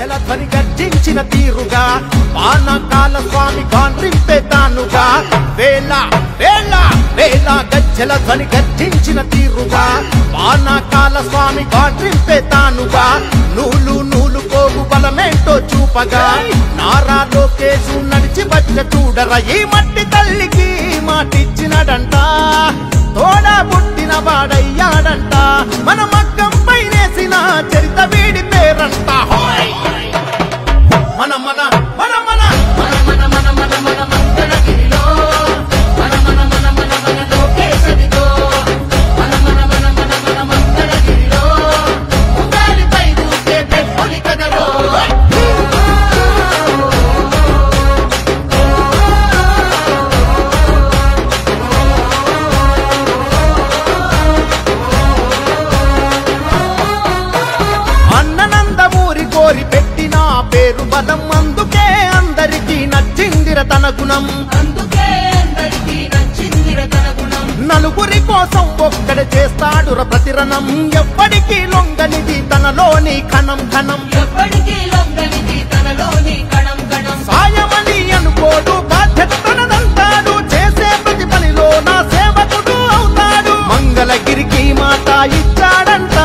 గజ్జల ధ్వని గర్జించిన తీరుగా పానకాల స్వామి గాండ్రింపే తానుగా వేళ వేళ వేళ గజ్జల ధ్వని గర్జించిన తీరుగా పానకాల స్వామి గాండ్రింపే తానుగా నూలు నూలు పోగు బలమేంటో చూపగా నారా లోకేశు నడిచి వచ్చ చూడరా ఈ మట్టి తల్లికి మాటిచ్చినడంట తోడా పుట్టిన వాడయ్యాడంట మన మగ్గం పైనేసిన చరిత వీడి పేరంట మన మన మన మన మన మన మన మన మన మంగళగిరిలో మన మన మన మన మన లోకేశదిగో మన మన మన మన మన మంగళగిరిలో ఉగాలిపై దూకే పెట్టులి కదలో పెట్టిన పేరు బలం అందుకే అందరికీ నచ్చిందిర తన గుణం నలుగురి కోసం ఒక్కడే చేస్తాడు ప్రతిరణం ఎప్పటికీ లొంగనిది తనలోని కణం కణం సాయమని అనుకోడు బాధ్యత తనదంటాడు చేసే ప్రతి పనిలో నా సేవకుడు అవుతాడు మంగళగిరికి మాట ఇచ్చాడంట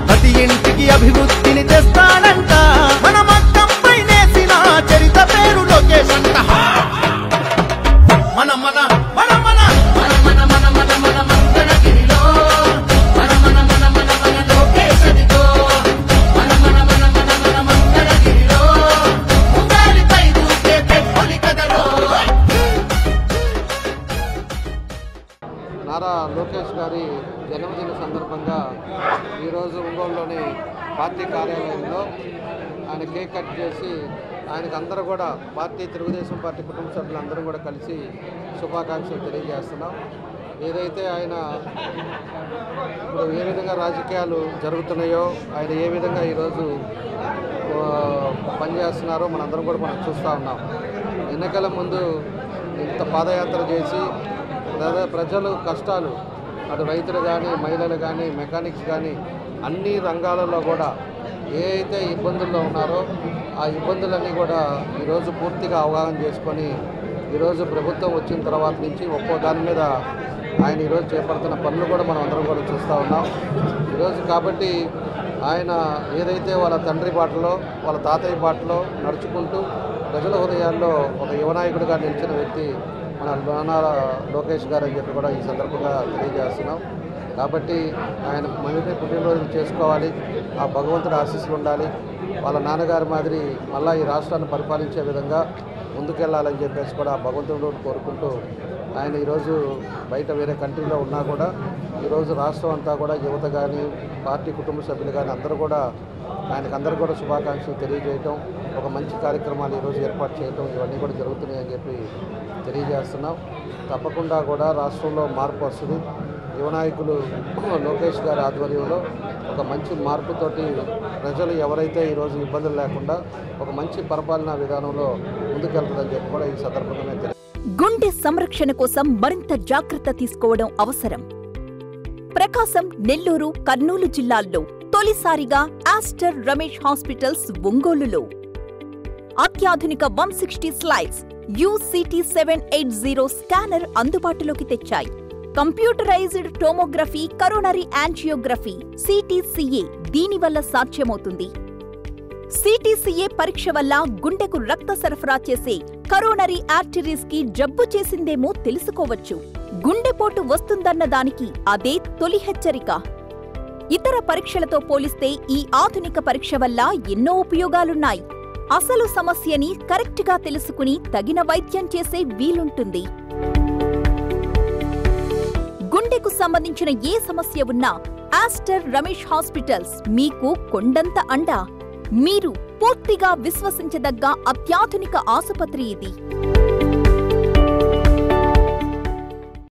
ప్రతి ఇంటికి అభివృద్ధిని తెస్తాడంట మన మగ్గం పైనేసిన చరిత పేరు లోకేశ్ అంట మన మన మన మన మన మన మన మన మన మంగళగిరిలో మన మన మన మన మన లోకేశదిగో మన మన మన మన మన మంగళగిరిలో ఉగాలిపై దూకే పెట్టులి కదలో నారా లోకేష్ గారి జన్మదిన సందర్భంగా ఈరోజు ఒంగోలులోని పార్టీ కార్యాలయంలో ఆయన కేక్ కట్ చేసి ఆయనకు అందరూ కూడా తెలుగుదేశం పార్టీ కుటుంబ సభ్యులందరూ కూడా కలిసి శుభాకాంక్షలు తెలియజేస్తున్నాం. ఏదైతే ఆయన ఇప్పుడు ఏ విధంగా రాజకీయాలు జరుగుతున్నాయో ఆయన ఏ విధంగా ఈరోజు పనిచేస్తున్నారో మనందరం కూడా మనం చూస్తూ ఉన్నాం. ఎన్నికల ముందు ఇంత పాదయాత్ర చేసి ప్రజలు కష్టాలు అటు రైతులు కానీ మహిళలు కానీ మెకానిక్స్ కానీ అన్ని రంగాలలో కూడా ఏ అయితే ఇబ్బందుల్లో ఉన్నారో ఆ ఇబ్బందులన్నీ కూడా ఈరోజు పూర్తిగా అవగాహన చేసుకొని ఈరోజు ప్రభుత్వం వచ్చిన తర్వాత నుంచి ఒక్కో దాని మీద ఆయన ఈరోజు చేపడుతున్న పనులు కూడా మనం అందరం కూడా చూస్తూ ఉన్నాం. ఈరోజు కాబట్టి ఆయన ఏదైతే వాళ్ళ తండ్రి బాటలో వాళ్ళ తాతయ్య బాటలో నడుచుకుంటూ ప్రజల హృదయాల్లో ఒక యువనాయకుడిగా నిలిచిన వ్యక్తి మన నారా లోకేష్ గారు అని చెప్పి కూడా ఈ సందర్భంగా తెలియజేస్తున్నాం. కాబట్టి ఆయన మళ్ళీ పుట్టినరోజు చేసుకోవాలి, ఆ భగవంతుడి ఆశీస్సులు ఉండాలి, వాళ్ళ నాన్నగారి మాదిరి మళ్ళీ ఈ రాష్ట్రాన్ని పరిపాలించే విధంగా ముందుకెళ్లాలని చెప్పేసి కూడా ఆ భగవంతుడు కోరుకుంటూ ఆయన ఈరోజు బయట వేరే కంట్రీలో ఉన్నా కూడా ఈరోజు రాష్ట్రం అంతా కూడా యువత కానీ పార్టీ కుటుంబ సభ్యులు కానీ అందరూ కూడా అందరూ కూడా శుభాకాంక్షలు తెలియజేయటం, ఒక మంచి కార్యక్రమాలు ఈరోజు ఏర్పాటు చేయటం ఇవన్నీ కూడా జరుగుతున్నాయని చెప్పి తెలియజేస్తున్నాం. తప్పకుండా కూడా రాష్ట్రంలో మార్పు వస్తుంది. యువనాయకులు లోకేష్ గారి ఆధ్వర్యంలో ఒక మంచి మార్పుతోటి ప్రజలు ఎవరైతే ఈరోజు ఇబ్బందులు లేకుండా ఒక మంచి పరిపాలనా విధానంలో ముందుకెళ్తుందని చెప్పి కూడా ఈ సందర్భంగా గుండె సంరక్షణ కోసం మరింత జాగ్రత్త తీసుకోవడం అవసరం. ప్రకాశం, నెల్లూరు, కర్నూలు జిల్లాల్లో తొలిసారిగా ఆస్టర్ రమేష్ హాస్పిటల్స్ ఒంగోలులో అత్యాధునిక 160 స్లైడ్స్ UCT 780 స్కానర్ అందుబాటులోకి తెచ్చాయి. Computerised tomography, coronary angiography, CTCA దీనివల్ల సాధ్యమవుతుంది. CTCA పరీక్ష వల్ల గుండెకు రక్త సరఫరా చేసే కరోనరీ ఆర్టరీస్ కి జబ్బు చేసిందేమో తెలుసుకోవచ్చు. గుండెపోటు వస్తుందన్న దానికి అదే తొలి హెచ్చరిక. ఇతర పరీక్షలతో పోలిస్తే ఈ ఆధునిక పరీక్ష వల్ల ఎన్నో ఉపయోగాలున్నాయి. అసలు సమస్యని కరెక్ట్గా తెలుసుకుని తగిన వైద్యం చేసే వీలుంటుంది. గుండెకు సంబంధించిన ఏ సమస్య ఉన్నా ఆస్టర్ రమేష్ హాస్పిటల్స్ మీకు కొండంత అండ. మీరు పూర్తిగా విశ్వసించదగ్గ అత్యాధునిక ఆసుపత్రి ఇది.